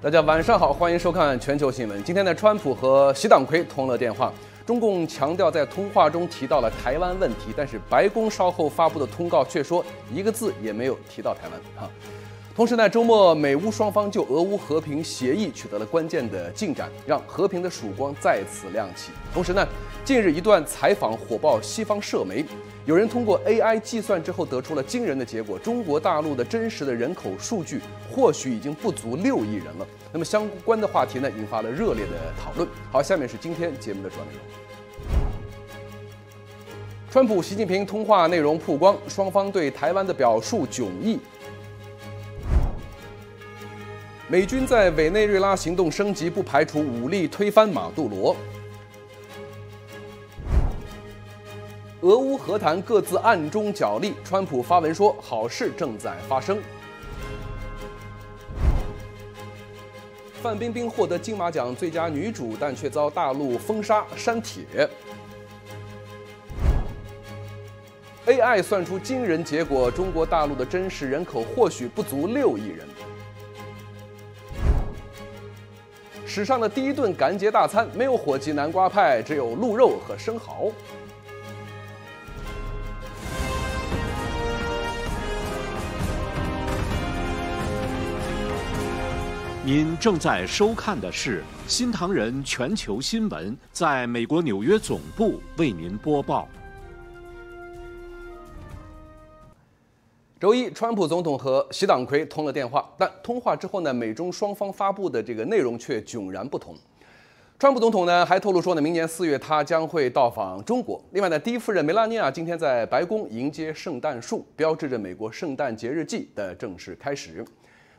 大家晚上好，欢迎收看全球新闻。今天呢，川普和习党魁通了电话，中共强调在通话中提到了台湾问题，但是白宫稍后发布的通告却说一个字也没有提到台湾。同时呢，周末美乌双方就俄乌和平协议取得了关键的进展，让和平的曙光再次亮起。同时呢，近日一段采访火爆西方社媒，有人通过 AI 计算之后得出了惊人的结果：中国大陆的真实的人口数据或许已经不足6亿人了。那么相关的话题呢，引发了热烈的讨论。好，下面是今天节目的主要内容。川普、习近平通话内容曝光，双方对台湾的表述迥异。美军在委内瑞拉行动升级，不排除武力推翻马杜罗。俄乌和谈各自暗中角力，川普发文说好事正在发生。范冰冰获得金马奖最佳女主，但却遭大陆封杀删帖。AI 算出惊人结果，中国大陆的真实人口或许不足6亿人。史上的第一顿感恩节大餐没有火鸡南瓜派，只有鹿肉和生蚝。您正在收看的是新唐人全球新闻，在美国纽约总部为您播报。周一，川普总统和习党魁通了电话，但通话之后呢，美中双方发布的这个内容却迥然不同。川普总统呢还透露说呢，明年4月他将会到访中国。另外呢，第一夫人梅拉尼亚今天在白宫迎接圣诞树，标志着美国圣诞节日季的正式开始。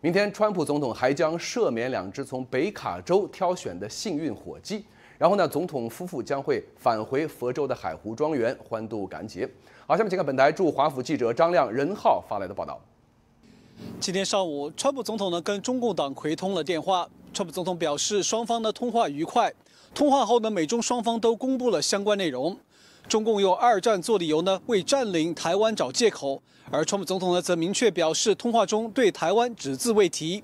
明天，川普总统还将赦免2只从北卡州挑选的幸运火鸡。然后呢，总统夫妇将会返回佛州的海湖庄园欢度感恩节。好，下面请看本台驻华府记者张亮、任浩发来的报道。今天上午，川普总统呢跟中共党魁通了电话。川普总统表示，双方呢通话愉快。通话后呢，美中双方都公布了相关内容。中共用2战做理由呢，为占领台湾找借口，而川普总统呢则明确表示，通话中对台湾只字未提。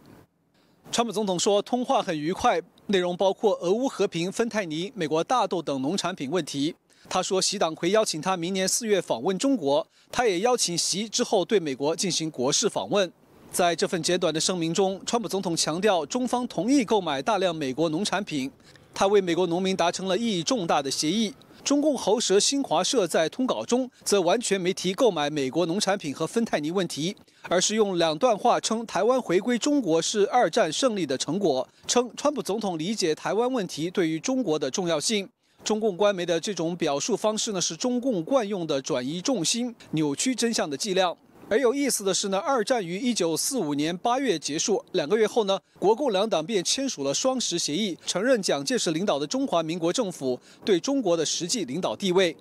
川普总统说，通话很愉快，内容包括俄乌和平、芬太尼、美国大豆等农产品问题。他说，习党魁邀请他明年4月访问中国，他也邀请习之后对美国进行国事访问。在这份简短的声明中，川普总统强调，中方同意购买大量美国农产品，他为美国农民达成了意义重大的协议。中共喉舌新华社在通稿中则完全没提购买美国农产品和芬太尼问题，而是用2段话称台湾回归中国是2战胜利的成果，称川普总统理解台湾问题对于中国的重要性。中共官媒的这种表述方式呢，是中共惯用的转移重心、扭曲真相的伎俩。而有意思的是呢，2战于1945年8月结束，2个月后呢，国共2党便签署了双十协议，承认蒋介石领导的中华民国政府对中国的实际领导地位。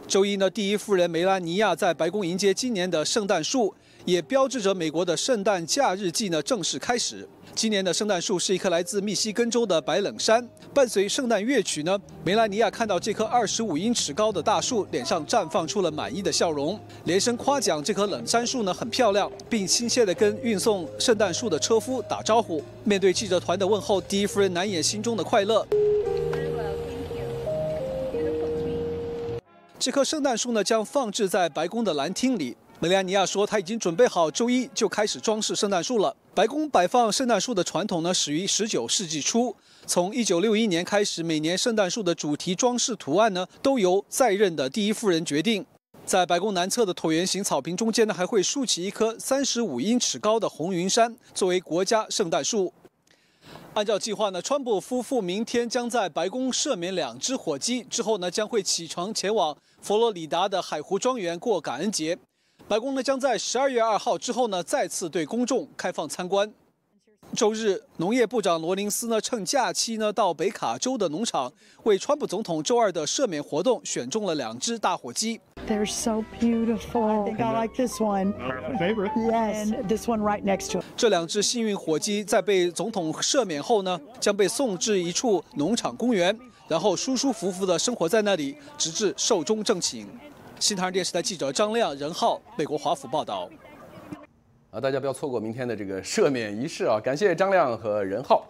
周一呢，第一夫人梅拉尼亚在白宫迎接今年的圣诞树，也标志着美国的圣诞假日季呢正式开始。今年的圣诞树是一棵来自密西根州的白冷杉，伴随圣诞乐曲呢，梅拉尼亚看到这棵25英尺高的大树，脸上绽放出了满意的笑容，连声夸奖这棵冷杉树呢很漂亮，并亲切地跟运送圣诞树的车夫打招呼。面对记者团的问候，第一夫人难掩心中的快乐。这棵圣诞树呢将放置在白宫的蓝厅里。梅拉尼亚说，她已经准备好周一就开始装饰圣诞树了。白宫摆放圣诞树的传统呢，始于19世纪初。从1961年开始，每年圣诞树的主题装饰图案呢，都由在任的第一夫人决定。在白宫南侧的椭圆形草坪中间呢，还会竖起一棵35英尺高的红云杉，作为国家圣诞树。按照计划呢，川普夫妇明天将在白宫赦免2只火鸡，之后呢将会启程前往佛罗里达的海湖庄园过感恩节。白宫呢将在12月2号之后呢再次对公众开放参观。周日，农业部长罗林斯呢趁假期呢到北卡州的农场，为川普总统周2的赦免活动选中了2只大火鸡。They're so beautiful. I think I like this one. Favorite? Yes, and this one right next to it. 这2只幸运火鸡在被总统赦免后呢，将被送至一处农场公园，然后舒舒服服地生活在那里，直至寿终正寝。新唐人电视台记者张亮、任浩，美国华府报道。大家不要错过明天的这个赦免仪式啊！感谢张亮和任浩。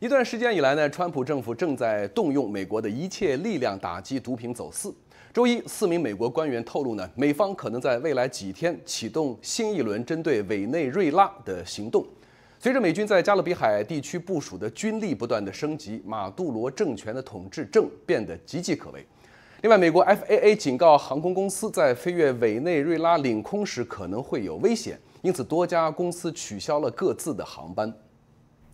一段时间以来呢，川普政府正在动用美国的一切力量打击毒品走私。周一，4名美国官员透露呢，美方可能在未来几天启动新一轮针对委内瑞拉的行动。随着美军在加勒比海地区部署的军力不断的升级，马杜罗政权的统治正变得岌岌可危。另外，美国 FAA 警告航空公司在飞越委内瑞拉领空时可能会有危险，因此多家公司取消了各自的航班。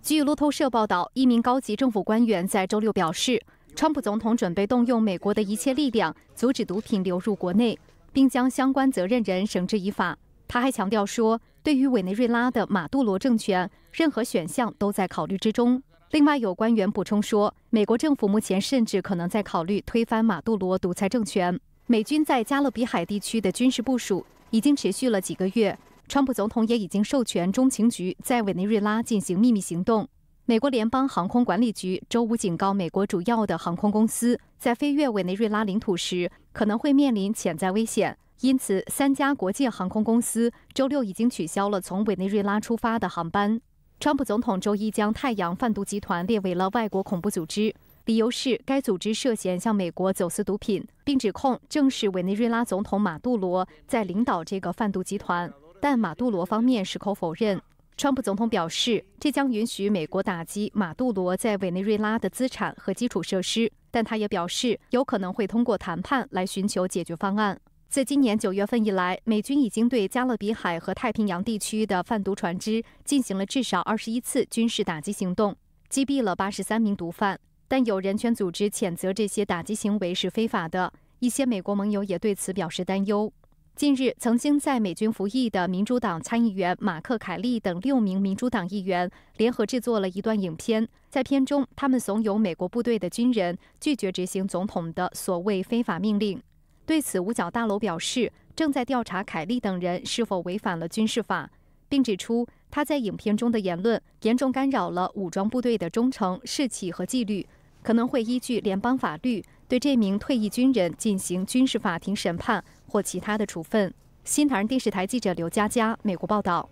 据路透社报道，一名高级政府官员在周六表示，川普总统准备动用美国的一切力量阻止毒品流入国内，并将相关责任人绳之以法。他还强调说，对于委内瑞拉的马杜罗政权，任何选项都在考虑之中。另外，有官员补充说，美国政府目前甚至可能在考虑推翻马杜罗独裁政权。美军在加勒比海地区的军事部署已经持续了几个月，川普总统也已经授权中情局在委内瑞拉进行秘密行动。美国联邦航空管理局周五警告美国主要的航空公司，在飞越委内瑞拉领土时可能会面临潜在危险，因此3家国际航空公司周六已经取消了从委内瑞拉出发的航班。川普总统周一将太阳贩毒集团列为了外国恐怖组织，理由是该组织涉嫌向美国走私毒品，并指控正是委内瑞拉总统马杜罗在领导这个贩毒集团，但马杜罗方面矢口否认。川普总统表示，这将允许美国打击马杜罗在委内瑞拉的资产和基础设施，但他也表示有可能会通过谈判来寻求解决方案。自今年9月份以来，美军已经对加勒比海和太平洋地区的贩毒船只进行了至少21次军事打击行动，击毙了83名毒贩。但有人权组织谴责这些打击行为是非法的，一些美国盟友也对此表示担忧。近日，曾经在美军服役的民主党参议员马克·凯利等6名民主党议员联合制作了一段影片，在片中，他们怂恿美国部队的军人拒绝执行总统的所谓非法命令。对此，五角大楼表示正在调查凯利等人是否违反了军事法，并指出他在影片中的言论严重干扰了武装部队的忠诚、士气和纪律，可能会依据联邦法律对这名退役军人进行军事法庭审判或其他的处分。新唐人电视台记者刘佳佳，美国报道。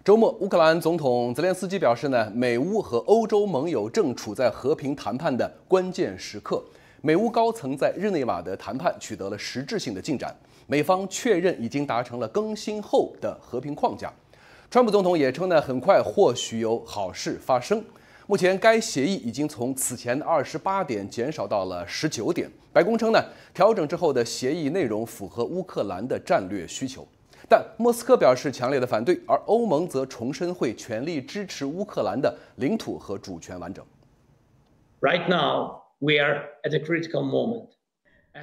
周末，乌克兰总统泽连斯基表示呢，美乌和欧洲盟友正处在和平谈判的关键时刻。美乌高层在日内瓦的谈判取得了实质性的进展，美方确认已经达成了更新后的和平框架。川普总统也称呢，很快或许有好事发生。目前，该协议已经从此前的28点减少到了19点。白宫称呢，调整之后的协议内容符合乌克兰的战略需求，但莫斯科表示强烈的反对，而欧盟则重申会全力支持乌克兰的领土和主权完整。Right now, we are at a critical moment.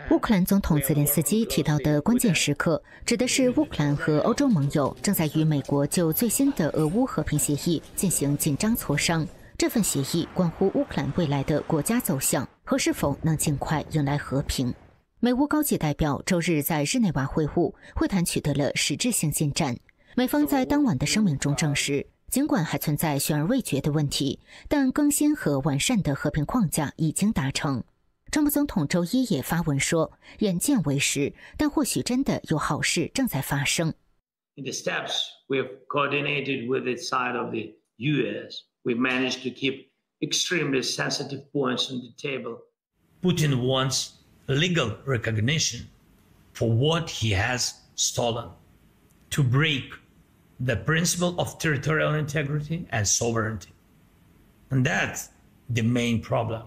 乌克兰总统泽连斯基提到的关键时刻，指的是乌克兰和欧洲盟友正在与美国就最新的俄乌和平协议进行紧张磋商。这份协议关乎乌克兰未来的国家走向和是否能尽快迎来和平。美乌高级代表周日在日内瓦会晤，会谈取得了实质性进展。美方在当晚的声明中证实，尽管还存在悬而未决的问题，但更新和完善的和平框架已经达成。川普总统周一也发文说，眼见为实，但或许真的有好事正在发生。In the steps we have coordinated with the side of the U.S., we managed to keep extremely sensitive points on the table. Putin wants legal recognition for what he has stolen, to break the principle of territorial integrity and sovereignty. And that's the main problem.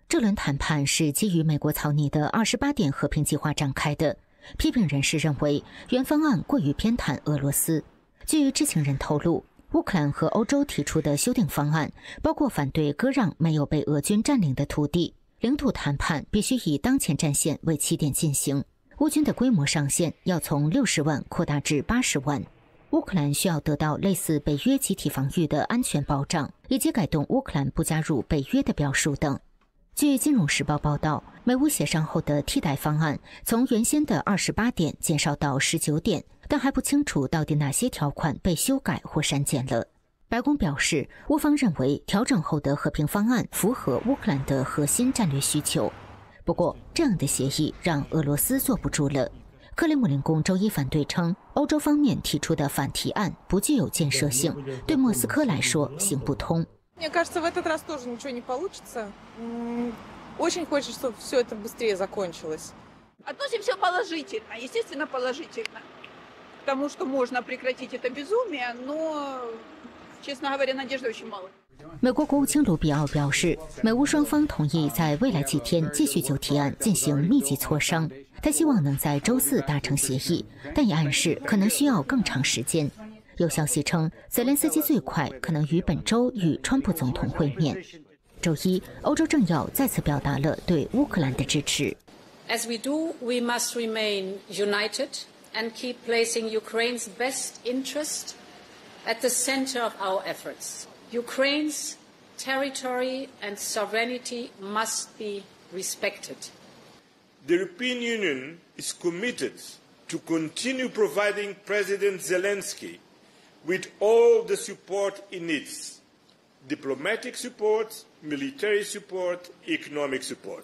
这轮谈判是基于美国草拟的28点和平计划展开的。批评人士认为，原方案过于偏袒俄罗斯。据知情人透露，乌克兰和欧洲提出的修订方案包括反对割让没有被俄军占领的土地，领土谈判必须以当前战线为起点进行。乌军的规模上限要从60万扩大至80万。乌克兰需要得到类似北约集体防御的安全保障，以及改动乌克兰不加入北约的表述等。据《金融时报》报道，美乌协商后的替代方案从原先的28点减少到19点，但还不清楚到底哪些条款被修改或删减了。白宫表示，乌方认为调整后的和平方案符合乌克兰的核心战略需求。不过，这样的协议让俄罗斯坐不住了。克里姆林宫周一反对称，欧洲方面提出的反提案不具有建设性，对莫斯科来说行不通。Мне кажется, в этот раз тоже ничего не получится. Очень хочется, чтобы все это быстрее закончилось. Относимся положительно, естественно, положительно. Потому что можно прекратить это безумие, но, честно говоря, надежды очень мало. 美国国务卿卢比奥表示，美乌双方同意在未来几天继续就提案进行密集磋商。他希望能在周四达成协议，但也暗示可能需要更长时间。有消息称，泽连斯基最快可能于本周与川普总统会面。周一，欧洲政要再次表达了对乌克兰的支持。As we do, we must remain united and keep placing Ukraine's best interest at the center of our efforts. Ukraine's territory and sovereignty must be respected. The European Union is committed to continue providing President Zelensky with all the support he needs: diplomatic support, military support, economic support.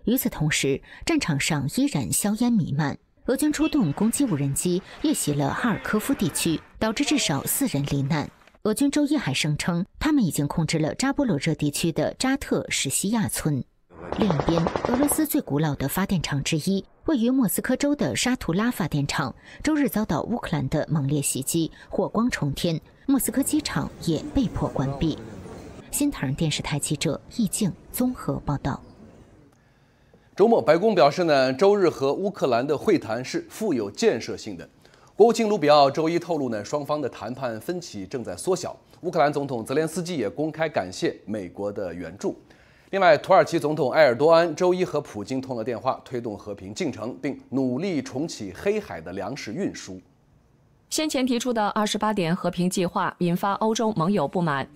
与此同时，战场上依然硝烟弥漫。俄军出动攻击无人机，夜袭了哈尔科夫地区，导致至少4人罹难。俄军周一还声称，他们已经控制了扎波罗热地区的扎特什西亚村。另一边，俄罗斯最古老的发电厂之一，位于莫斯科州的沙图拉发电厂，周日遭到乌克兰的猛烈袭击，火光冲天。莫斯科机场也被迫关闭。新唐人电视台记者易静综合报道。周末，白宫表示呢，周日和乌克兰的会谈是富有建设性的。国务卿卢比奥周一透露呢，双方的谈判分歧正在缩小。乌克兰总统泽连斯基也公开感谢美国的援助。另外，土耳其总统埃尔多安周一和普京通了电话，推动和平进程，并努力重启黑海的粮食运输。先前提出的28点和平计划引发欧洲盟友不满。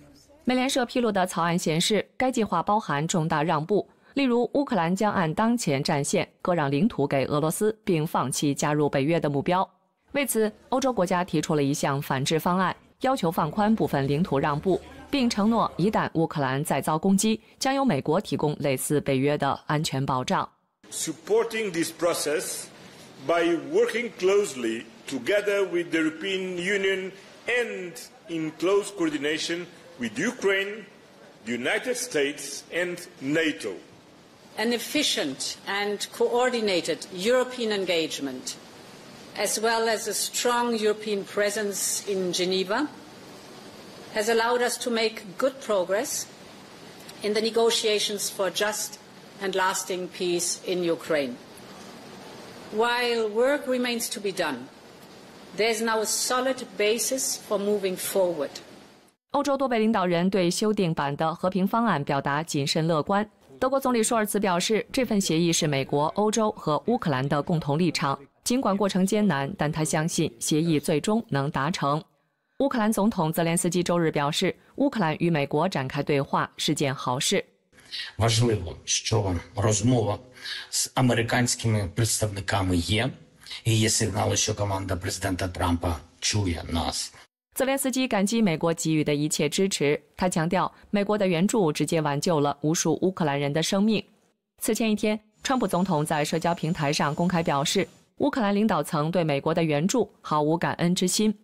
美联社披露的草案显示，该计划包含重大让步。例如，乌克兰将按当前战线割让领土给俄罗斯，并放弃加入北约的目标。为此，欧洲国家提出了一项反制方案，要求放宽部分领土让步，并承诺一旦乌克兰再遭攻击，将由美国提供类似北约的安全保障。Supporting this process by working closely together with the European Union and in close coordination with Ukraine, the United States and NATO. An efficient and coordinated European engagement, as well as a strong European presence in Geneva, has allowed us to make good progress in the negotiations for just and lasting peace in Ukraine. While work remains to be done, there is now a solid basis for moving forward. 欧洲多位领导人对修订版的和平方案表达谨慎乐观。德国总理舒尔茨表示，这份协议是美国、欧洲和乌克兰的共同立场。尽管过程艰难，但他相信协议最终能达成。乌克兰总统泽连斯基周日表示，乌克兰与美国展开对话是件好事。Важливо, що розмова з американськими представниками є, і є сигнали, що команда президента Трампа чує нас. 泽连斯基感激美国给予的一切支持，他强调，美国的援助直接挽救了无数乌克兰人的生命。此前一天，川普总统在社交平台上公开表示，乌克兰领导层对美国的援助毫无感恩之心。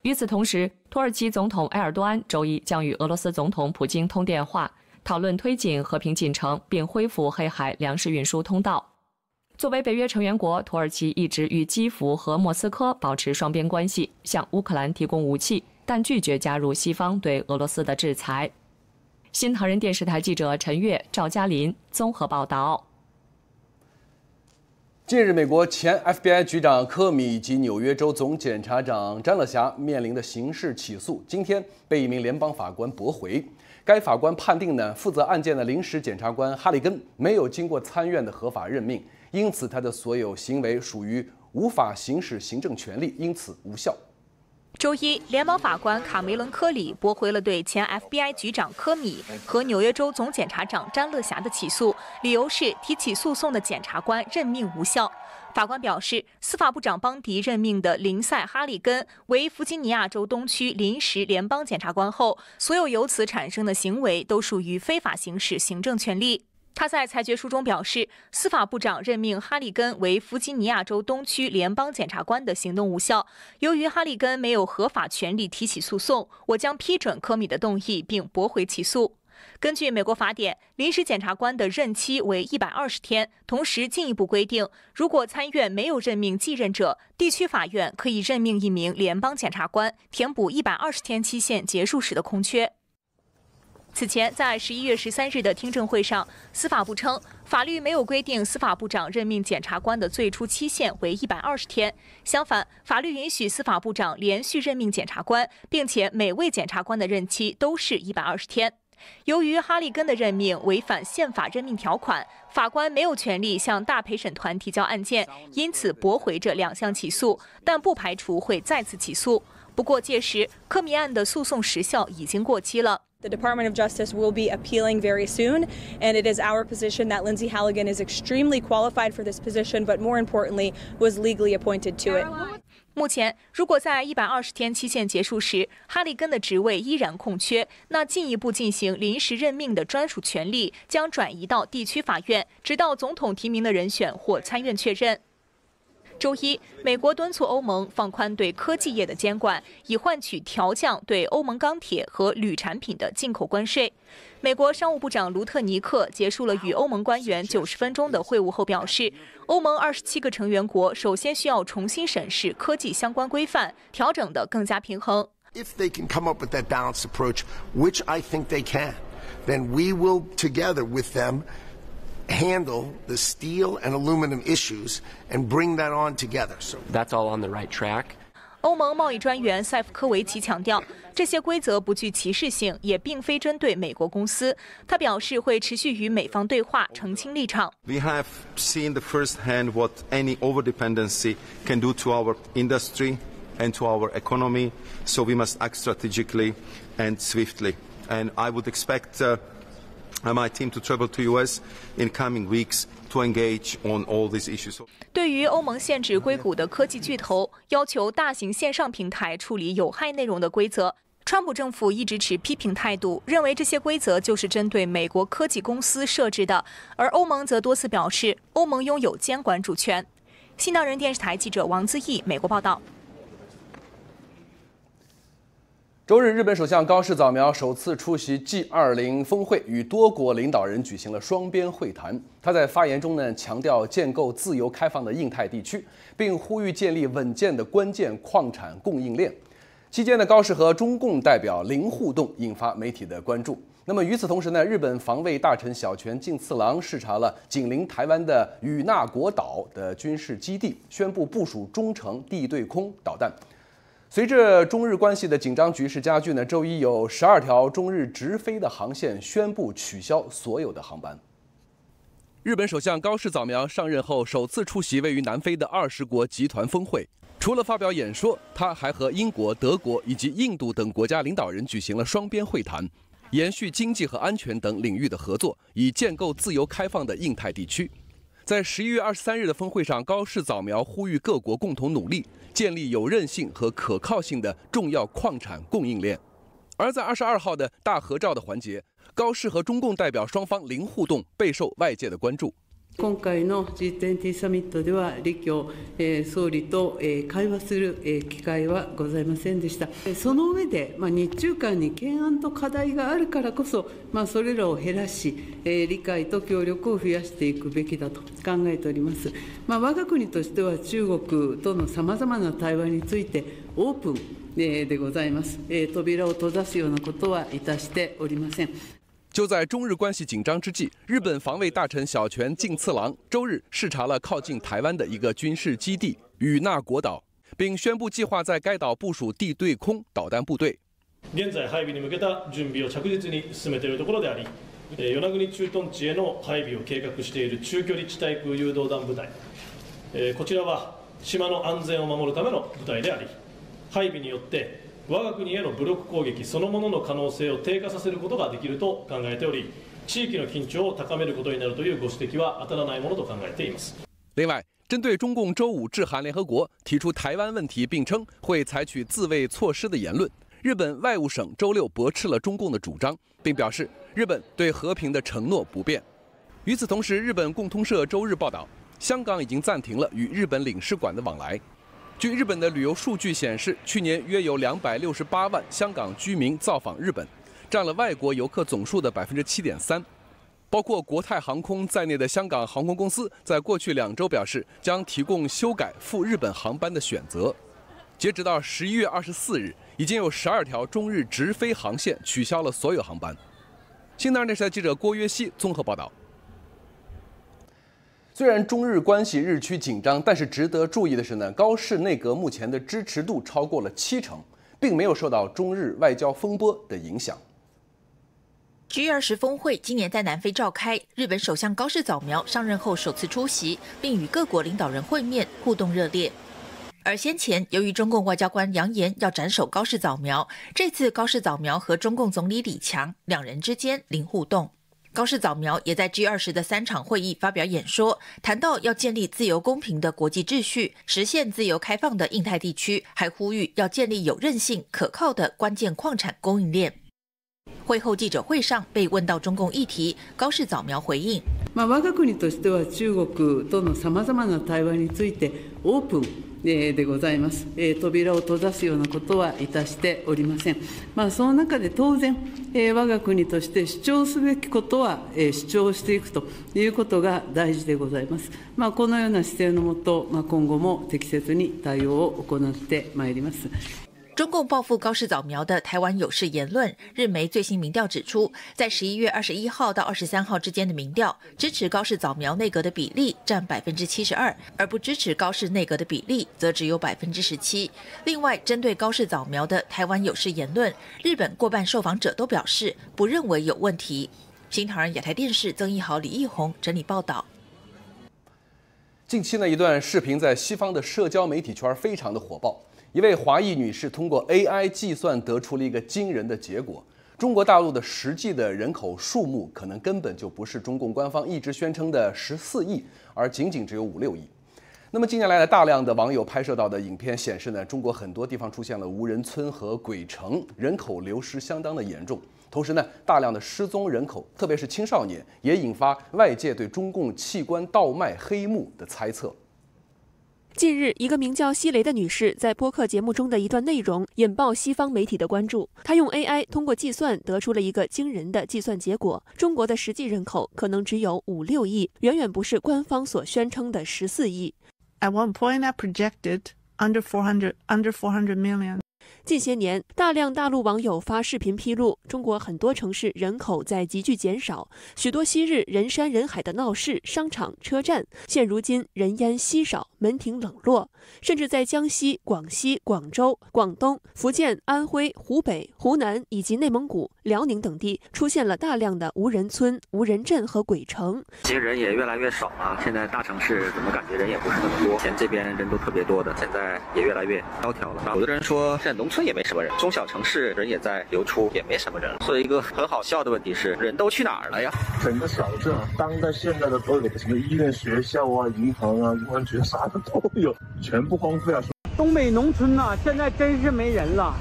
与此同时，土耳其总统埃尔多安周一将与俄罗斯总统普京通电话，讨论推进和平进程，并恢复黑海粮食运输通道。作为北约成员国，土耳其一直与基辅和莫斯科保持双边关系，向乌克兰提供武器，但拒绝加入西方对俄罗斯的制裁。新唐人电视台记者陈悦、赵嘉林综合报道。近日，美国前 FBI 局长科米以及纽约州总检察长詹乐霞面临的刑事起诉，今天被一名联邦法官驳回。该法官判定呢，负责案件的临时检察官哈里根没有经过参院的合法任命，因此他的所有行为属于无法行使行政权力，因此无效。周一，联邦法官卡梅伦·科里驳回了对前 FBI 局长科米和纽约州总检察长詹乐霞的起诉，理由是提起诉讼的检察官任命无效。法官表示，司法部长邦迪任命的林赛·哈里根为弗吉尼亚州东区临时联邦检察官后，所有由此产生的行为都属于非法行使行政权力。他在裁决书中表示，司法部长任命哈利根为弗吉尼亚州东区联邦检察官的行动无效。由于哈利根没有合法权利提起诉讼，我将批准科米的动议并驳回起诉。根据美国法典，临时检察官的任期为120天，同时进一步规定，如果参院没有任命继任者，地区法院可以任命一名联邦检察官，填补120天期限结束时的空缺。此前，在11月13日的听证会上，司法部称，法律没有规定司法部长任命检察官的最初期限为120天。相反，法律允许司法部长连续任命检察官，并且每位检察官的任期都是120天。由于哈利根的任命违反宪法任命条款，法官没有权利向大陪审团提交案件，因此驳回这2项起诉，但不排除会再次起诉。不过，届时科米案的诉讼时效已经过期了。The Department of Justice will be appealing very soon, and it is our position that Lindsay Halligan is extremely qualified for this position, but more importantly, was legally appointed to it. 目前，如果在120天期限结束时，哈利根的职位依然空缺，那进一步进行临时任命的专属权力将转移到地区法院，直到总统提名的人选或参院确认。周一，美国敦促欧盟放宽对科技业的监管，以换取调降对欧盟钢铁和铝产品的进口关税。美国商务部长卢特尼克结束了与欧盟官员90分钟的会晤后表示，欧盟27个成员国首先需要重新审视科技相关规范，调整得更加平衡。If they can come up with that balanced approach, which I think they can, then we will together with them handle the steel and aluminum issues and bring that on together. So that's all on the right track. 欧盟贸易专员塞夫科维奇强调，这些规则不具歧视性，也并非针对美国公司。他表示会持续与美方对话，澄清立场。We have seen the first-hand what any over-dependency can do to our industry and to our economy, so we must act strategically and swiftly. And I would expect my team to travel to US in coming weeks to engage on all these issues. 对于欧盟限制硅谷的科技巨头要求大型线上平台处理有害内容的规则，川普政府一直持批评态度，认为这些规则就是针对美国科技公司设置的，而欧盟则多次表示，欧盟拥有监管主权。新唐人电视台记者王资义美国报道。周日，日本首相高市早苗首次出席 G20 峰会，与多国领导人举行了双边会谈。他在发言中强调建构自由开放的印太地区，并呼吁建立稳健的关键矿产供应链。期间高市和中共代表零互动，引发媒体的关注。那么与此同时日本防卫大臣小泉进次郎视察了紧邻台湾的与那国岛的军事基地，宣布部署中程地对空导弹。随着中日关系的紧张局势加剧周一有12条中日直飞的航线宣布取消所有的航班。日本首相高市早苗上任后首次出席位于南非的20国集团峰会，除了发表演说，他还和英国、德国以及印度等国家领导人举行了双边会谈，延续经济和安全等领域的合作，以建构自由开放的印太地区。在11月23日的峰会上，高市早苗呼吁各国共同努力，建立有韧性和可靠性的重要矿产供应链。而在22号的大合照的环节，高市和中共代表双方零互动，备受外界的关注。今回の G20 サミットでは李強総理と会話する機会はございませんでした。その上で日中間に懸案と課題があるからこそそれらを減らし理解と協力を増やしていくべきだと考えております。我が国としては中国とのさまざまな対話についてオープンでございます。扉を閉ざすようなことはいたしておりません。就在中日关系紧张之际，日本防卫大臣小泉进次郎周日视察了靠近台湾的一个军事基地与那国岛，并宣布计划在该岛部署地对空导弹部队。現在配備に向けた準備を着実に進めているところであり、与那国駐屯地への配備を計画している中距離地対空誘導弾部隊、こちらは島の安全を守るための部隊であり、配備によって我が国への武力攻撃そのものの可能性を低下させることができると考えており、地域の緊張を高めることになるというご指摘は当たらないものと考えています。另外，针对中共周五致函联合国，提出台湾问题，并称会采取自卫措施的言论，日本外务省周六驳斥了中共的主张，并表示日本对和平的承诺不变。与此同时，日本共通社周日报道，香港已经暂停了与日本领事馆的往来。据日本的旅游数据显示，去年约有268万香港居民造访日本，占了外国游客总数的7.3%。包括国泰航空在内的香港航空公司在过去2周表示，将提供修改赴日本航班的选择。截止到11月24日，已经有12条中日直飞航线取消了所有航班。新唐人电视台记者郭约西综合报道。虽然中日关系日趋紧张，但是值得注意的是呢，高市内阁目前的支持度超过了70%，并没有受到中日外交风波的影响。G20 峰会今年在南非召开，日本首相高市早苗上任后首次出席，并与各国领导人会面，互动热烈。而先前由于中共外交官扬言要斩首高市早苗，这次高市早苗和中共总理李强两人之间零互动。高市早苗也在 G20 的3场会议发表演说，谈到要建立自由公平的国际秩序，实现自由开放的印太地区，还呼吁要建立有韧性、可靠的关键矿产供應鏈。会后记者会上被问到中共议题，高市早苗回应：我国としては中国との様々な対話についてオープンでございます。扉を閉ざすようなことはいたしておりません。その中で当然我が国として主張すべきことは主張していくということが大事でございます。このような姿勢のもと、今後も適切に対応を行ってまいります。中共报复高市早苗的台湾有事言论，日媒最新民调指出，在11月21号到23号之间的民调，支持高市早苗内阁的比例占72%，而不支持高市内阁的比例则只有17%。另外，针对高市早苗的台湾有事言论，日本过半受访者都表示不认为有问题。新唐人亚太电视曾一豪、李义宏整理报道。近期呢，一段视频在西方的社交媒体圈非常的火爆。一位华裔女士通过 AI 计算得出了一个惊人的结果：中国大陆的实际的人口数目可能根本就不是中共官方一直宣称的14亿，而仅仅只有5、6亿。那么近年来的大量的网友拍摄到的影片显示呢，中国很多地方出现了无人村和鬼城，人口流失相当的严重。同时呢，大量的失踪人口，特别是青少年，也引发外界对中共器官倒卖黑幕的猜测。近日，一个名叫希雷的女士在播客节目中的一段内容引爆西方媒体的关注。她用 AI 通过计算得出了一个惊人的计算结果：中国的实际人口可能只有5、6亿，远远不是官方所宣称的14亿。At one point, I projected under 400 million. 近些年，大量大陆网友发视频披露，中国很多城市人口在急剧减少，许多昔日人山人海的闹市、商场、车站，现如今人烟稀少，门庭冷落。甚至在江西、广西、广州、广东、福建、安徽、湖北、湖南以及内蒙古、辽宁等地，出现了大量的无人村、无人镇和鬼城。其实人也越来越少了，现在大城市怎么感觉人也不是那么多？以前这边人都特别多的，现在也越来越萧条了。有的人说，现在农村也没什么人，中小城市人也在流出，也没什么人。所以一个很好笑的问题是，人都去哪儿了呀？整个小镇当代现代的都有，什么医院、学校啊、银行啊、公安局啥的都有，全部荒废啊！东北农村呐，现在真是没人了。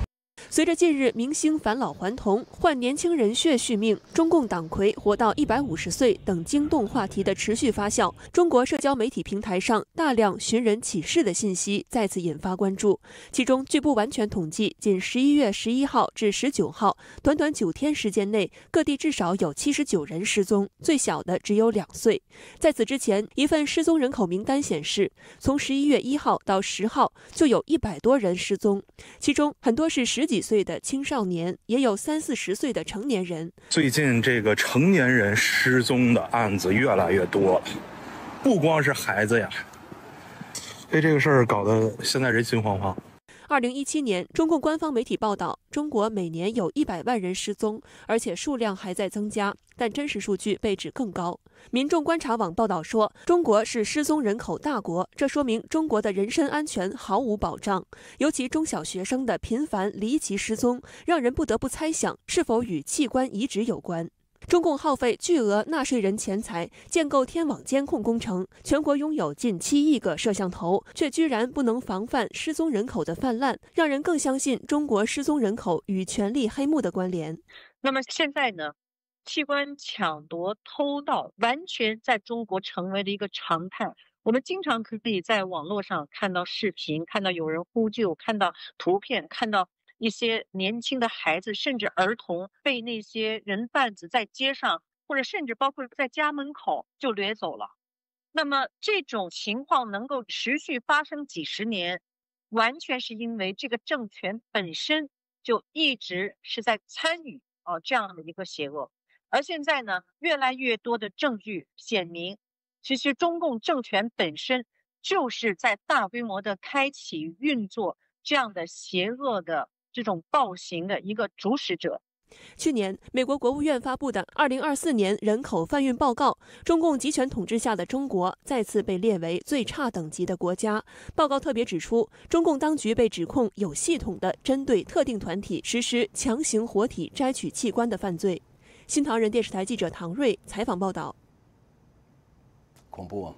随着近日明星返老还童、换年轻人血续命、中共党魁活到150岁等惊动话题的持续发酵，中国社交媒体平台上大量寻人启事的信息再次引发关注。其中，据不完全统计，仅11月11号至19号，短短9天时间内，各地至少有79人失踪，最小的只有2岁。在此之前，一份失踪人口名单显示，从11月1号到10号就有100多人失踪，其中很多是10几岁的青少年，也有30、40岁的成年人。最近这个成年人失踪的案子越来越多了，不光是孩子呀，被这个事儿搞得现在人心惶惶。2017年，中共官方媒体报道，中国每年有100万人失踪，而且数量还在增加，但真实数据被指更高。民众观察网报道说，中国是失踪人口大国，这说明中国的人身安全毫无保障，尤其中小学生的频繁离奇失踪，让人不得不猜想是否与器官移植有关。中共耗费巨额纳税人钱财建构天网监控工程，全国拥有近7亿个摄像头，却居然不能防范失踪人口的泛滥，让人更相信中国失踪人口与权力黑幕的关联。那么现在呢，器官抢夺、偷盗，完全在中国成为了一个常态。我们经常可以在网络上看到视频，看到有人呼救，看到图片，看到一些年轻的孩子甚至儿童被那些人贩子在街上，或者甚至包括在家门口就掠走了。那么这种情况能够持续发生几十年，完全是因为这个政权本身就一直是在参与这样的一个邪恶。而现在呢，越来越多的证据显明，其实中共政权本身就是在大规模的开启运作这样的邪恶的这种暴行的一个主使者。去年，美国国务院发布的2024年人口贩运报告，中共集权统治下的中国再次被列为最差等级的国家。报告特别指出，中共当局被指控有系统地针对特定团体实施强行活体摘取器官的犯罪。新唐人电视台记者唐瑞采访报道。恐怖啊！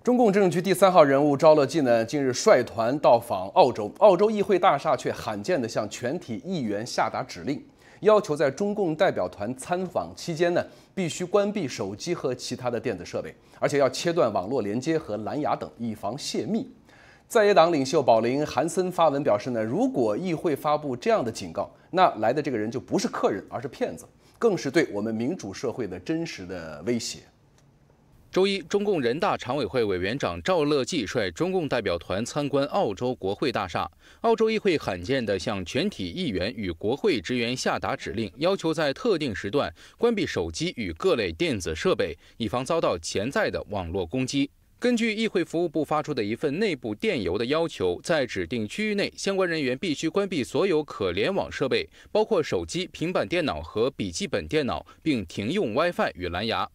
中共政治局第3号人物赵乐际呢，近日率团到访澳洲，澳洲议会大厦却罕见地向全体议员下达指令，要求在中共代表团参访期间呢，必须关闭手机和其他的电子设备，而且要切断网络连接和蓝牙等，以防泄密。在野党领袖保林·韩森发文表示呢，如果议会发布这样的警告，那来的这个人就不是客人，而是骗子，更是对我们民主社会的真实的威胁。周一，中共人大常委会委员长赵乐际率中共代表团参观澳洲国会大厦。澳洲议会罕见地向全体议员与国会职员下达指令，要求在特定时段关闭手机与各类电子设备，以防遭到潜在的网络攻击。根据议会服务部发出的一份内部电邮的要求，在指定区域内，相关人员必须关闭所有可联网设备，包括手机、平板电脑和笔记本电脑，并停用 WiFi 与蓝牙。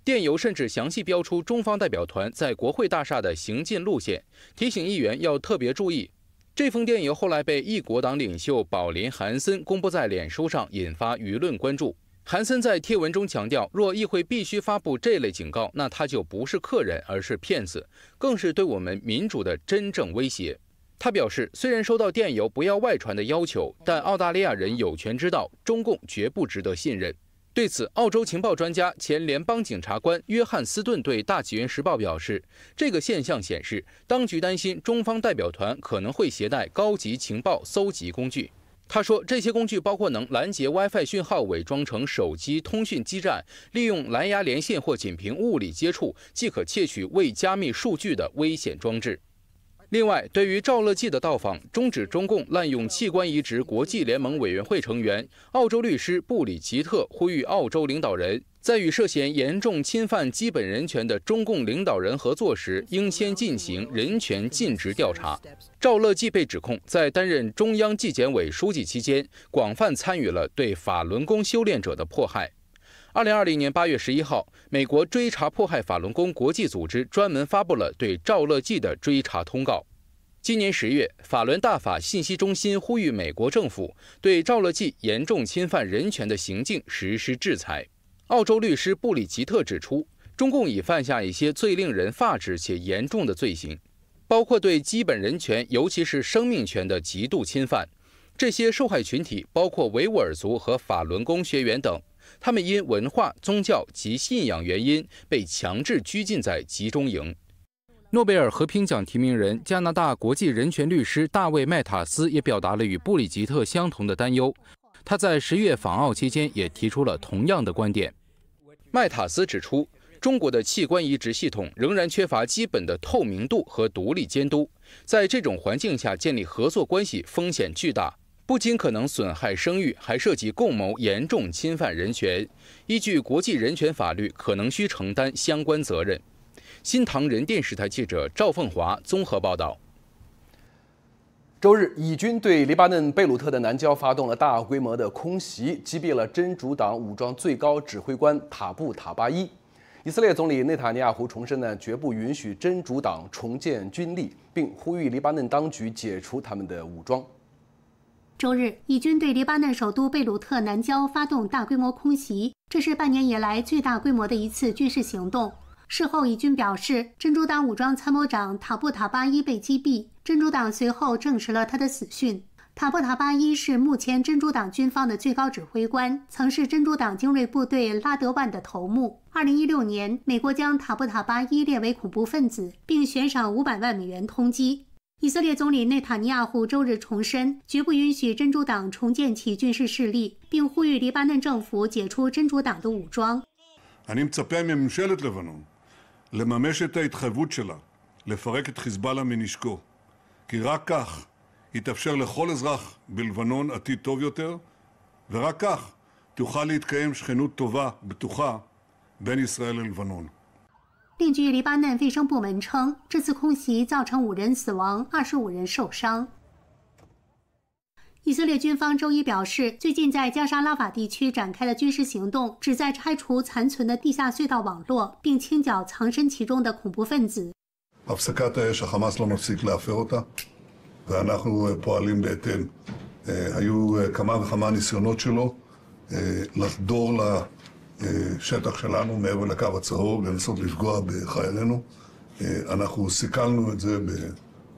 电邮甚至详细标出中方代表团在国会大厦的行进路线，提醒议员要特别注意。这封电邮后来被异国党领袖保林·韩森公布在脸书上，引发舆论关注。韩森在贴文中强调，若议会必须发布这类警告，那他就不是客人，而是骗子，更是对我们民主的真正威胁。他表示，虽然收到电邮不要外传的要求，但澳大利亚人有权知道，中共绝不值得信任。对此，澳洲情报专家、前联邦检察官约翰斯顿对《大纪元时报》表示，这个现象显示，当局担心中方代表团可能会携带高级情报搜集工具。他说，这些工具包括能拦截 WiFi 讯号伪装成手机通讯基站，利用蓝牙连线或仅凭物理接触即可窃取未加密数据的危险装置。另外，对于赵乐际的到访，终止中共滥用器官移植国际联盟委员会成员、澳洲律师布里吉特呼吁澳洲领导人在与涉嫌严重侵犯基本人权的中共领导人合作时，应先进行人权尽职调查。赵乐际被指控在担任中央纪检委书记期间，广泛参与了对法轮功修炼者的迫害。2020年8月11号，美国追查迫害法轮功国际组织专门发布了对赵乐际的追查通告。今年10月，法轮大法信息中心呼吁美国政府对赵乐际严重侵犯人权的行径实施制裁。澳洲律师布里吉特指出，中共已犯下一些最令人发指且严重的罪行，包括对基本人权，尤其是生命权的极度侵犯。这些受害群体包括维吾尔族和法轮功学员等，他们因文化、宗教及信仰原因被强制拘禁在集中营。诺贝尔和平奖提名人、加拿大国际人权律师大卫·麦塔斯也表达了与布里吉特相同的担忧。他在10月访澳期间也提出了同样的观点。麦塔斯指出，中国的器官移植系统仍然缺乏基本的透明度和独立监督，在这种环境下建立合作关系风险巨大，不仅可能损害声誉，还涉及共谋严重侵犯人权。依据国际人权法律，可能需承担相关责任。新唐人电视台记者赵凤华综合报道。周日，以军对黎巴嫩贝鲁特的南郊发动了大规模的空袭，击毙了真主党武装最高指挥官塔布塔巴伊。以色列总理内塔尼亚胡重申绝不允许真主党重建军力，并呼吁黎巴嫩当局解除他们的武装。周日，以军对黎巴嫩首都贝鲁特南郊发动大规模空袭，这是半年以来最大规模的一次军事行动。事后，以军表示，真主党武装参谋长塔布塔巴伊被击毙。真主党随后证实了他的死讯。塔布塔巴伊是目前真主党军方的最高指挥官，曾是真主党精锐部队拉德万的头目。2016年，美国将塔布塔巴伊列为恐怖分子，并悬赏500万美元通缉。以色列总理内塔尼亚胡周日重申，绝不允许真主党重建其军事势力，并呼吁黎巴嫩政府解除真主党的武装。אני מצפה מממשלת לבנון לממש את ההתחייבות שלה לפרק את חיזבאללה מנשקו, כי רק כך יתאפשר לכל אזרח בלבנון עתיד טוב יותר, ורק כך תוכל להתקיים שכנות טובה, בטוחה, בין ישראל ללבנון. 另据黎巴嫩卫生部门称，这次空袭造成5人死亡，25人受伤。以色列军方周一表示，最近在加沙拉法地区展开的军事行动，旨在拆除残存的地下隧道网络，并清剿藏身其中的恐怖分子。הפסקת האש, החמאס לא מפסיק להפר אותה, ואנחנו פועלים בהתאם. היו כמה וכמה ניסיונות שלו לחדור לשטח שלנו מעבר לקו הצהוב, לנסות לפגוע בחיילינו. אנחנו סיכלנו את זה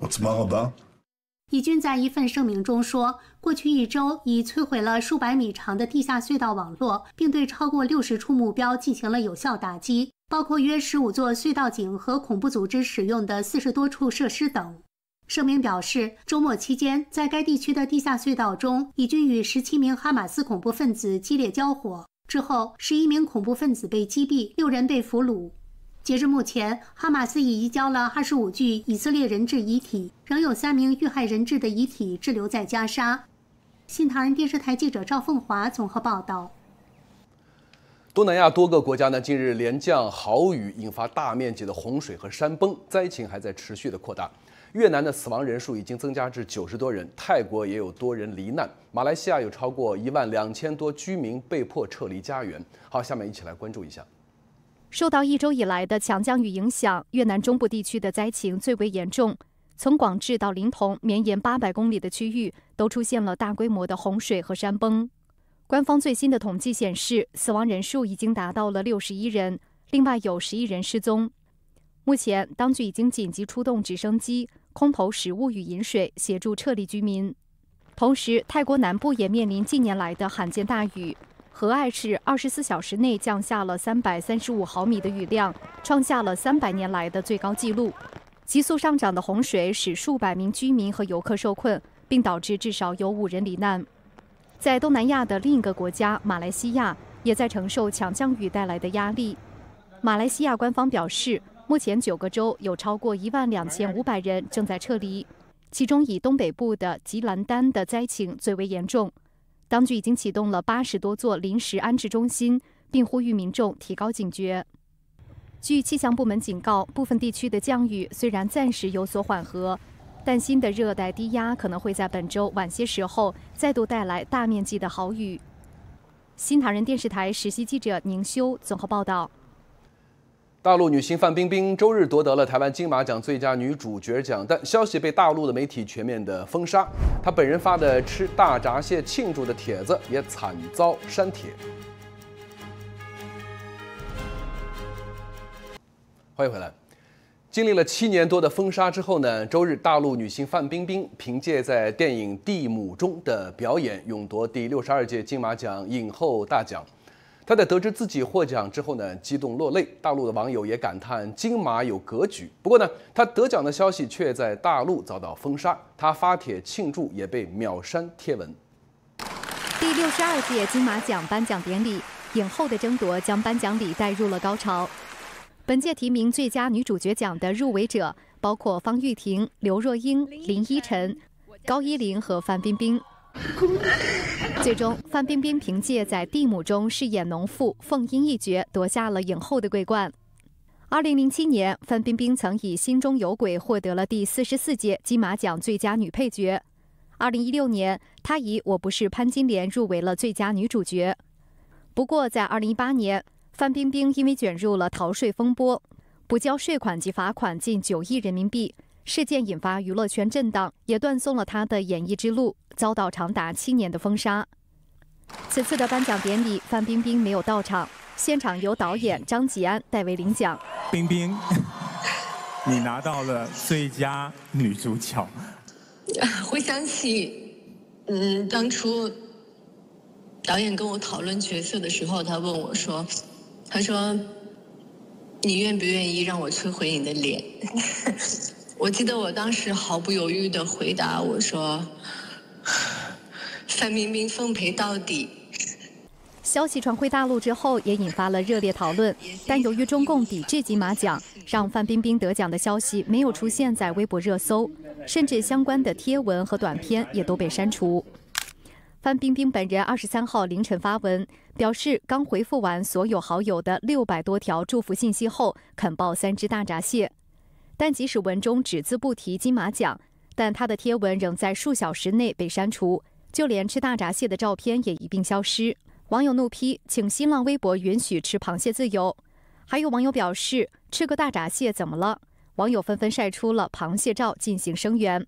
בעוצמה רבה. 以军在一份声明中说，过去1周已摧毁了数百米长的地下隧道网络，并对超过60处目标进行了有效打击，包括约15座隧道井和恐怖组织使用的40多处设施等。声明表示，周末期间，在该地区的地下隧道中，以军与17名哈马斯恐怖分子激烈交火，之后11名恐怖分子被击毙，6人被俘虏。截至目前，哈马斯已移交了25具以色列人质遗体，仍有3名遇害人质的遗体滞留在加沙。新唐人电视台记者赵凤华综合报道。东南亚多个国家呢，近日连降豪雨，引发大面积的洪水和山崩，灾情还在持续的扩大。越南的死亡人数已经增加至90多人，泰国也有多人罹难，马来西亚有超过12000多居民被迫撤离家园。好，下面一起来关注一下。受到1周以来的强降雨影响，越南中部地区的灾情最为严重。从广治到临潼，绵延800公里的区域都出现了大规模的洪水和山崩。官方最新的统计显示，死亡人数已经达到了61人，另外有11人失踪。目前，当局已经紧急出动直升机、空投食物与饮水，协助撤离居民。同时，泰国南部也面临近年来的罕见大雨。和爱市24小时内降下了335毫米的雨量，创下了300年来的最高纪录。急速上涨的洪水使数百名居民和游客受困，并导致至少有5人罹难。在东南亚的另一个国家马来西亚，也在承受强降雨带来的压力。马来西亚官方表示，目前9个州有超过12500人正在撤离，其中以东北部的吉兰丹的灾情最为严重。当局已经启动了80多座临时安置中心，并呼吁民众提高警觉。据气象部门警告，部分地区的降雨虽然暂时有所缓和，但新的热带低压可能会在本周晚些时候再度带来大面积的豪雨。新唐人电视台实习记者宁修综合报道。大陆女星范冰冰周日夺得了台湾金马奖最佳女主角奖，但消息被大陆的媒体全面的封杀。她本人发的吃大闸蟹庆祝的帖子也惨遭删帖。欢迎回来。经历了7年多的封杀之后呢，周日大陆女星范冰冰凭借在电影《地母》中的表演，勇夺第62届金马奖影后大奖。她在得知自己获奖之后呢，激动落泪。大陆的网友也感叹金马有格局。不过呢，她得奖的消息却在大陆遭到封杀，她发帖庆祝也被秒删贴文。第62届金马奖颁奖典礼，影后的争夺将颁奖礼带入了高潮。本届提名最佳女主角奖的入围者包括方玉婷、刘若英、林依晨、高依玲和范冰冰。最终，范冰冰凭借在《地母》中饰演农妇凤英一角夺下了影后的桂冠。2007年，范冰冰曾以《心中有鬼》获得了第44届金马奖最佳女配角。2016年，她以《我不是潘金莲》入围了最佳女主角。不过，在2018年，范冰冰因为卷入了逃税风波，不交税款及罚款近9亿人民币。事件引发娱乐圈震荡，也断送了她的演艺之路，遭到长达7年的封杀。此次的颁奖典礼，范冰冰没有到场，现场由导演张吉安代为领奖。冰冰，你拿到了最佳女主角。回想起当初导演跟我讨论角色的时候，他问我说：“他说你愿不愿意让我摧毁你的脸？”我记得我当时毫不犹豫地回答我说：“范冰冰奉陪到底。”消息传回大陆之后，也引发了热烈讨论。但由于中共抵制金马奖，让范冰冰得奖的消息没有出现在微博热搜，甚至相关的贴文和短片也都被删除。范冰冰本人23号凌晨发文，表示刚回复完所有好友的600多条祝福信息后，啃爆3只大闸蟹。但即使文中只字不提金马奖，但他的贴文仍在数小时内被删除，就连吃大闸蟹的照片也一并消失。网友怒批，请新浪微博允许吃螃蟹自由。还有网友表示，吃个大闸蟹怎么了？网友纷纷晒出了螃蟹照进行声援。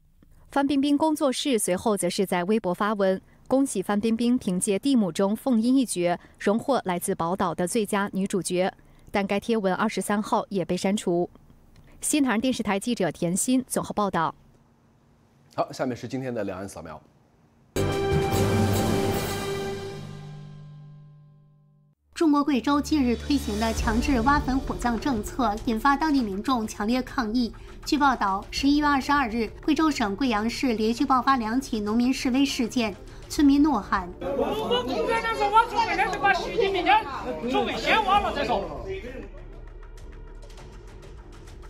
范冰冰工作室随后则是在微博发文，恭喜范冰冰凭借《地母》中凤英一角荣获来自宝岛的最佳女主角，但该贴文23号也被删除。新唐人电视台记者田心综合报道。好，下面是今天的两岸扫描。中国贵州近日推行的强制挖坟火葬政策，引发当地民众强烈抗议。据报道，11月22日，贵州省贵阳市连续爆发2起农民示威事件，村民怒喊：“如果共产党说挖出来，就把习近平家作为先挖了再说。”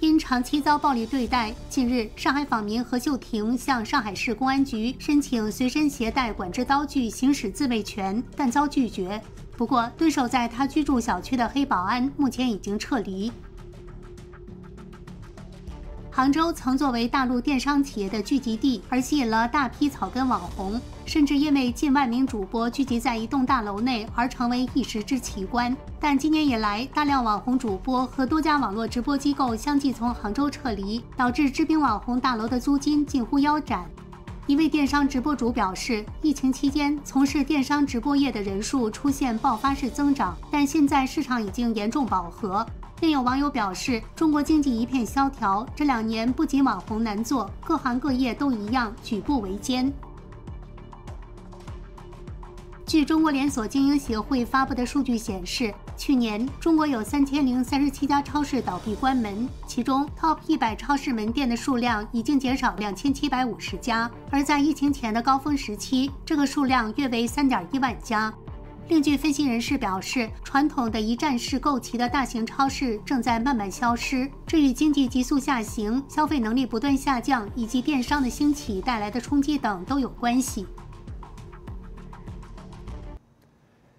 因长期遭暴力对待，近日，上海访民何秀婷向上海市公安局申请随身携带管制刀具行使自卫权，但遭拒绝。不过，蹲守在他居住小区的黑保安目前已经撤离。杭州曾作为大陆电商企业的聚集地，而吸引了大批草根网红，甚至因为近万名主播聚集在一栋大楼内而成为一时之奇观。但今年以来，大量网红主播和多家网络直播机构相继从杭州撤离，导致知名网红大楼的租金近乎腰斩。一位电商直播主表示，疫情期间从事电商直播业的人数出现爆发式增长，但现在市场已经严重饱和。另有网友表示，中国经济一片萧条，这2年不仅网红难做，各行各业都一样举步维艰。据中国连锁经营协会发布的数据显示，去年中国有3037家超市倒闭关门，其中 Top 100超市门店的数量已经减少2750家，而在疫情前的高峰时期，这个数量约为3.1万家。另据分析人士表示，传统的一站式购齐的大型超市正在慢慢消失，这与经济急速下行、消费能力不断下降以及电商的兴起带来的冲击等都有关系。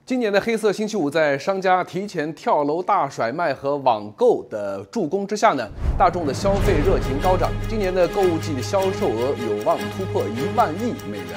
今年的黑色星期五，在商家提前跳楼大甩卖和网购的助攻之下呢，大众的消费热情高涨。今年的购物季销售额有望突破1万亿美元。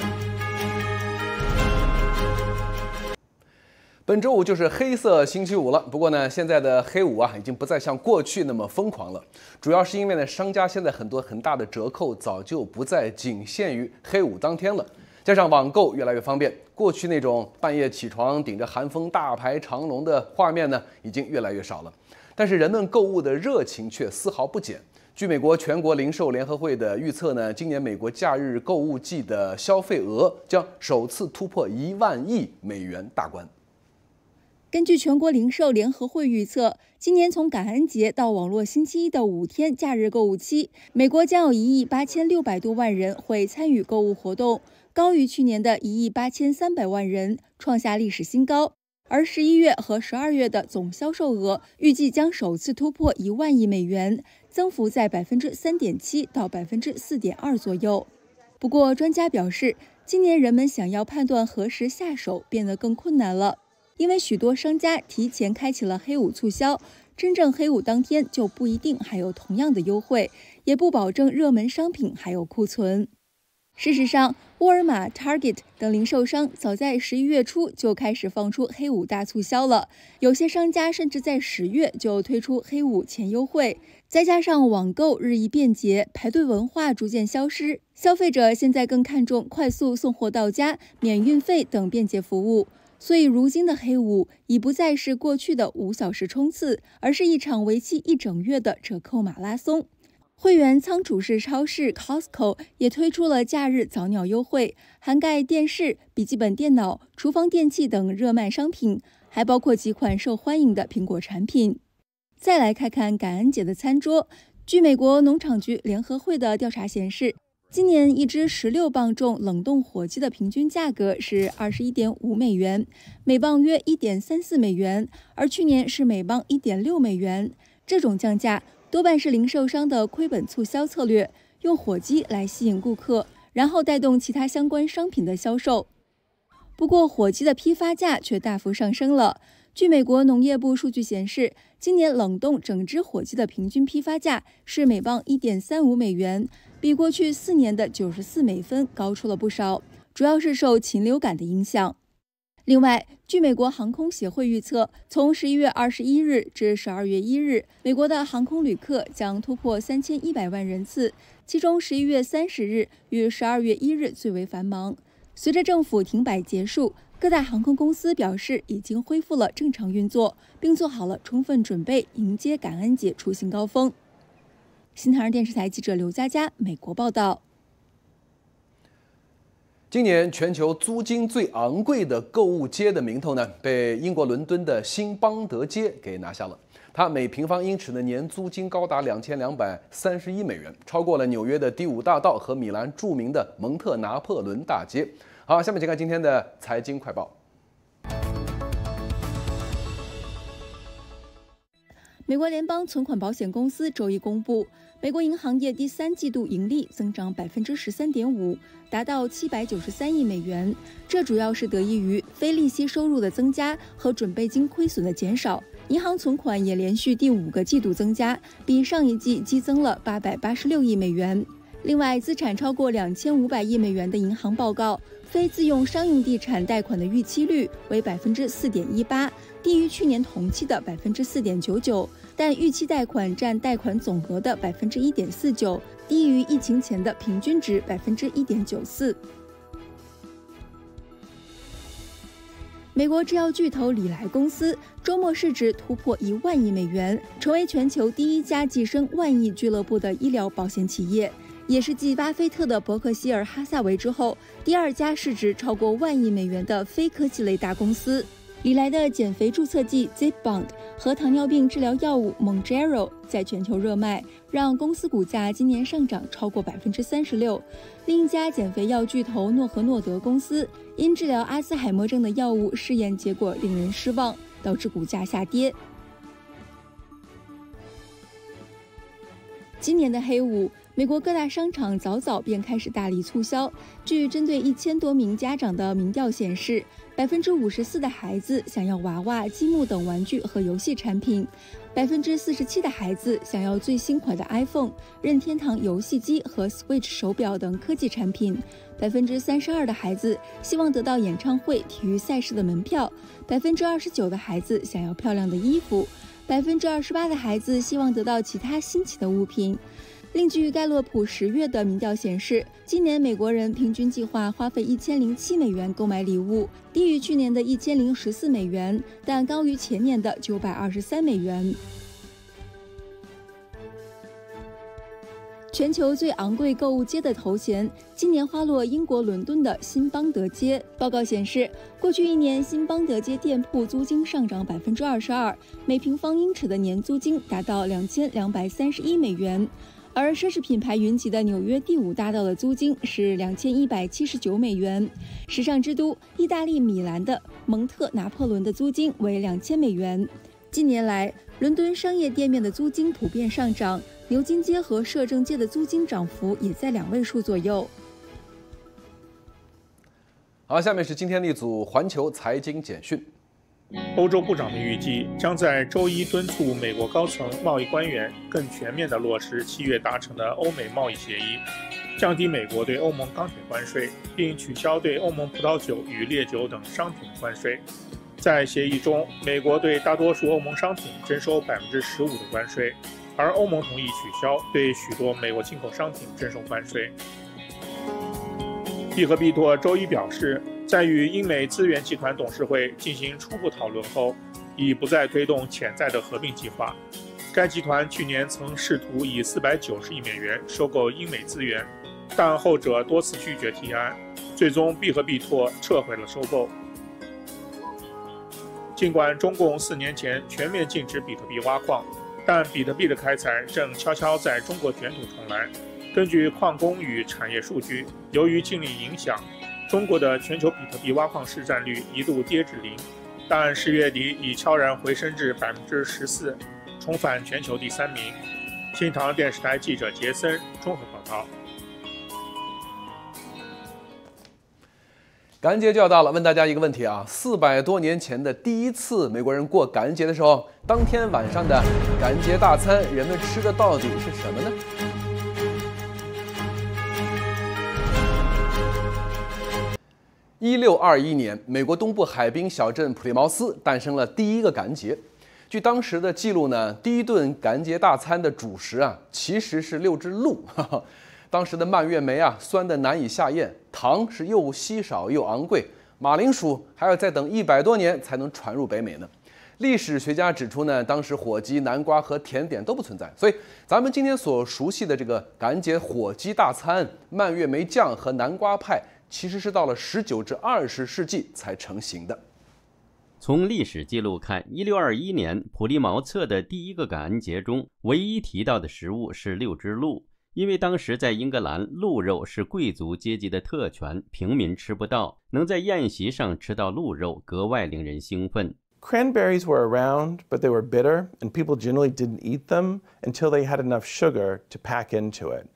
本周五就是黑色星期五了，不过呢，现在的黑五已经不再像过去那么疯狂了，主要是因为呢，商家现在很大的折扣早就不再仅限于黑五当天了。加上网购越来越方便，过去那种半夜起床顶着寒风大排长龙的画面呢，已经越来越少了。但是人们购物的热情却丝毫不减。据美国全国零售联合会的预测呢，今年美国假日购物季的消费额将首次突破1万亿美元大关。根据全国零售联合会预测，今年从感恩节到网络星期一的5天假日购物期，美国将有1亿8600多万人会参与购物活动，高于去年的1亿8300万人，创下历史新高。而11月和12月的总销售额预计将首次突破1万亿美元，增幅在3.7%到4.2%左右。不过，专家表示，今年人们想要判断何时下手变得更困难了。因为许多商家提前开启了黑五促销，真正黑五当天就不一定还有同样的优惠，也不保证热门商品还有库存。事实上，沃尔玛、Target 等零售商早在11月初就开始放出黑五大促销了，有些商家甚至在10月就推出黑五前优惠。再加上网购日益便捷，排队文化逐渐消失，消费者现在更看重快速送货到家、免运费等便捷服务。所以，如今的黑五已不再是过去的5小时冲刺，而是一场为期1整月的折扣马拉松。会员仓储式超市 Costco 也推出了假日早鸟优惠，涵盖电视、笔记本电脑、厨房电器等热卖商品，还包括几款受欢迎的苹果产品。再来看看感恩节的餐桌。据美国农场局联合会的调查显示，今年一只16磅重冷冻火鸡的平均价格是21.5美元，每磅约1.34美元，而去年是每磅1.6美元。这种降价多半是零售商的亏本促销策略，用火鸡来吸引顾客，然后带动其他相关商品的销售。不过，火鸡的批发价却大幅上升了。据美国农业部数据显示，今年冷冻整只火鸡的平均批发价是每磅1.35美元，比过去4年的94美分高出了不少，主要是受禽流感的影响。另外，据美国航空协会预测，从11月21日至12月1日，美国的航空旅客将突破3100万人次，其中11月30日与12月1日最为繁忙。随着政府停摆结束，各大航空公司表示已经恢复了正常运作，并做好了充分准备迎接感恩节出行高峰。新唐人电视台记者刘佳佳，美国报道。今年全球租金最昂贵的购物街的名头呢，被英国伦敦的新邦德街给拿下了。它每平方英尺的年租金高达2231美元，超过了纽约的第5大道和米兰著名的蒙特拿破仑大街。好，下面请看今天的财经快报。美国联邦存款保险公司周一公布，美国银行业第3季度盈利增长13.5%，达到793亿美元。这主要是得益于非利息收入的增加和准备金亏损的减少。银行存款也连续第5个季度增加，比上一季激增了886亿美元。另外，资产超过2500亿美元的银行报告，非自用商用地产贷款的逾期率为4.18%，低于去年同期的4.99%，但逾期贷款占贷款总额的1.49%，低于疫情前的平均值1.94%。美国制药巨头礼来公司周末市值突破1万亿美元，成为全球第1家跻身万亿俱乐部的医疗保险企业，也是继巴菲特的伯克希尔哈撒韦之后第2家市值超过1万亿美元的非科技类大公司。礼来的减肥注册剂 Zepbound 和糖尿病治疗药物 Mounjaro 在全球热卖，让公司股价今年上涨超过36%。另一家减肥药巨头诺和诺德公司因治疗阿兹海默症的药物试验结果令人失望，导致股价下跌。今年的黑五，美国各大商场早便开始大力促销。据针对1000多名家长的民调显示，54%的孩子想要娃娃、积木等玩具和游戏产品，47%的孩子想要最新款的 iPhone、任天堂游戏机和 Switch 手表等科技产品，32%的孩子希望得到演唱会、体育赛事的门票，29%的孩子想要漂亮的衣服，28%的孩子希望得到其他新奇的物品。另据盖洛普10月的民调显示，今年美国人平均计划花费1007美元购买礼物，低于去年的1014美元，但高于前年的923美元。全球最昂贵购物街的头衔今年花落英国伦敦的新邦德街。报告显示，过去1年新邦德街店铺租金上涨22%，每平方英尺的年租金达到2231美元。而奢侈品牌云集的纽约第5大道的租金是2179美元，时尚之都意大利米兰的蒙特拿破仑的租金为2000美元。近年来，伦敦商业店面的租金普遍上涨，牛津街和摄政街的租金涨幅也在2位数左右。好，下面是今天的一组环球财经简讯。欧洲部长们预计将在周一敦促美国高层贸易官员更全面地落实7月达成的欧美贸易协议，降低美国对欧盟钢铁关税，并取消对欧盟葡萄酒与烈酒等商品关税。在协议中，美国对大多数欧盟商品征收15%的关税，而欧盟同意取消对许多美国进口商品征收关税。必和必拓周一表示，在与英美资源集团董事会进行初步讨论后，已不再推动潜在的合并计划。该集团去年曾试图以490亿美元收购英美资源，但后者多次拒绝提案，最终必和必拓撤回了收购。尽管中共4年前全面禁止比特币挖矿，但比特币的开采正悄悄在中国卷土重来。根据矿工与产业数据，由于禁令影响，中国的全球比特币挖矿市占率一度跌至0，但10月底已悄然回升至14%，重返全球第3名。新唐电视台记者杰森综合报道。感恩节就要到了，问大家一个问题啊：400多年前的第一次美国人过感恩节的时候，当天晚上的感恩节大餐，人们吃的到底是什么呢？1621年，美国东部海滨小镇普利茅斯诞生了第一个感恩节。据当时的记录呢，第一顿感恩节大餐的主食啊，其实是6只鹿。当时的蔓越莓啊，酸得难以下咽，糖是又稀少又昂贵，马铃薯还要再等100多年才能传入北美呢。历史学家指出呢，当时火鸡、南瓜和甜点都不存在，所以咱们今天所熟悉的这个感恩节火鸡大餐、蔓越莓酱和南瓜派，其实是到了19至20世纪才成型的。从历史记录看，1621年普利茅策的第一个感恩节中，唯一提到的食物是6只鹿。因为当时在英格兰，鹿肉是贵族阶级的特权，平民吃不到，能在宴席上吃到鹿肉，格外令人兴奋。Cranberries were around, but they were bitter, and people generally didn't eat them until they had enough sugar to pack into it.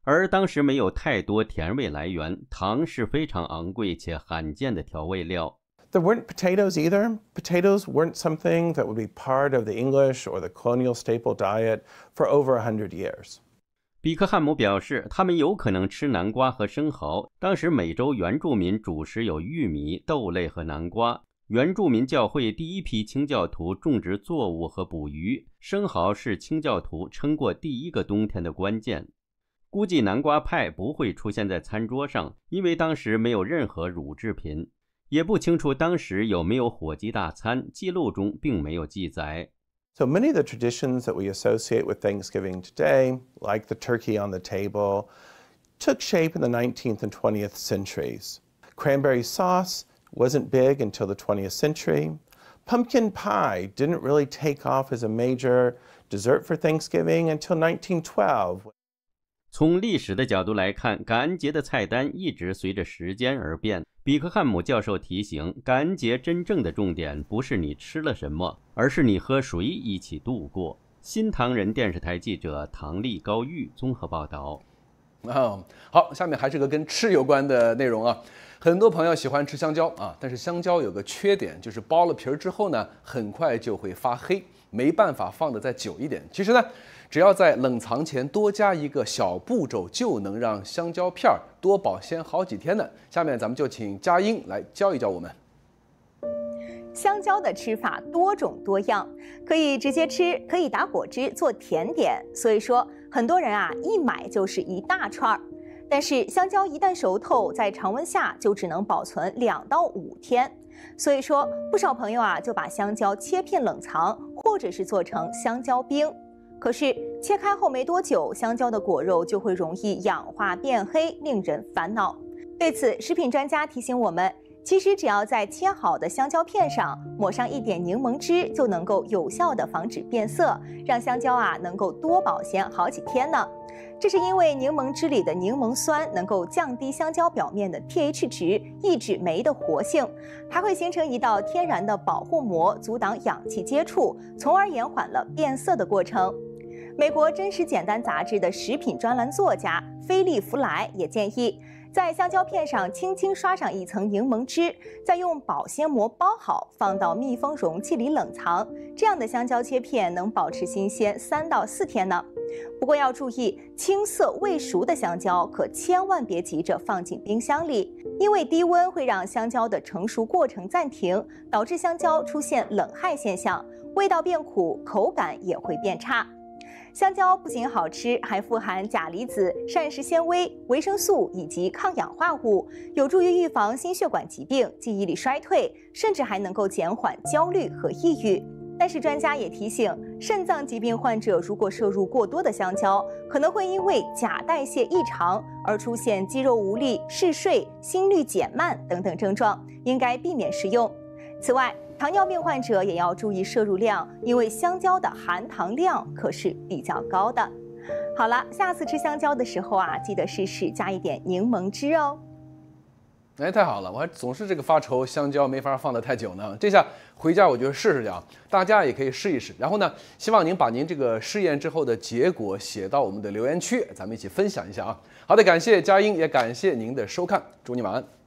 而当时没有太多甜味来源，糖是非常昂贵且罕见的调味料。There weren't potatoes either. Potatoes weren't something that would be part of the English or the colonial staple diet for over 100 years. 比克汉姆表示，他们有可能吃南瓜和生蚝。当时美洲原住民主食有玉米、豆类和南瓜。原住民教会第一批清教徒种植作物和捕鱼，生蚝是清教徒撑过第一个冬天的关键。估计南瓜派不会出现在餐桌上，因为当时没有任何乳制品。也不清楚当时有没有火鸡大餐，记录中并没有记载。So many of the traditions that we associate with Thanksgiving today, like the turkey on the table, took shape in the 19th and 20th centuries. Cranberry sauce wasn't big until the 20th century. Pumpkin pie didn't really take off as a major dessert for Thanksgiving until 1912. 从历史的角度来看，感恩节的菜单一直随着时间而变。比克汉姆教授提醒，感恩节真正的重点不是你吃了什么，而是你和谁一起度过。新唐人电视台记者唐丽、高玉综合报道。好，下面还是个跟吃有关的内容啊。很多朋友喜欢吃香蕉啊，但是香蕉有个缺点，就是剥了皮儿之后呢，很快就会发黑，没办法放得再久一点。其实呢，只要在冷藏前多加一个小步骤，就能让香蕉片多保鲜好几天呢。下面咱们就请佳音来教一教我们。香蕉的吃法多种多样，可以直接吃，可以打果汁做甜点。所以说，很多人啊一买就是一大串儿。但是香蕉一旦熟透，在常温下就只能保存2到5天。所以说，不少朋友啊就把香蕉切片冷藏，或者是做成香蕉冰。可是切开后没多久，香蕉的果肉就会容易氧化变黑，令人烦恼。对此，食品专家提醒我们，其实只要在切好的香蕉片上抹上一点柠檬汁，就能够有效的防止变色，让香蕉啊能够多保鲜好几天呢。这是因为柠檬汁里的柠檬酸能够降低香蕉表面的 pH 值，抑制酶的活性，还会形成一道天然的保护膜，阻挡氧气接触，从而延缓了变色的过程。美国《真实简单》杂志的食品专栏作家菲利弗莱也建议，在香蕉片上轻轻刷上一层柠檬汁，再用保鲜膜包好，放到密封容器里冷藏。这样的香蕉切片能保持新鲜3到4天呢。不过要注意，青涩未熟的香蕉可千万别急着放进冰箱里，因为低温会让香蕉的成熟过程暂停，导致香蕉出现冷害现象，味道变苦，口感也会变差。香蕉不仅好吃，还富含钾离子、膳食纤维、维生素以及抗氧化物，有助于预防心血管疾病、记忆力衰退，甚至还能够减缓焦虑和抑郁。但是专家也提醒，肾脏疾病患者如果摄入过多的香蕉，可能会因为钾代谢异常而出现肌肉无力、嗜睡、心率减慢等等症状，应该避免食用。此外，糖尿病患者也要注意摄入量，因为香蕉的含糖量可是比较高的。好了，下次吃香蕉的时候啊，记得试试加一点柠檬汁哦。哎，太好了，我还总是这个发愁香蕉没法放得太久呢。这下回家我就试试去啊，大家也可以试一试。然后呢，希望您把您这个试验之后的结果写到我们的留言区，咱们一起分享一下啊。好的，感谢佳音，也感谢您的收看，祝你晚安。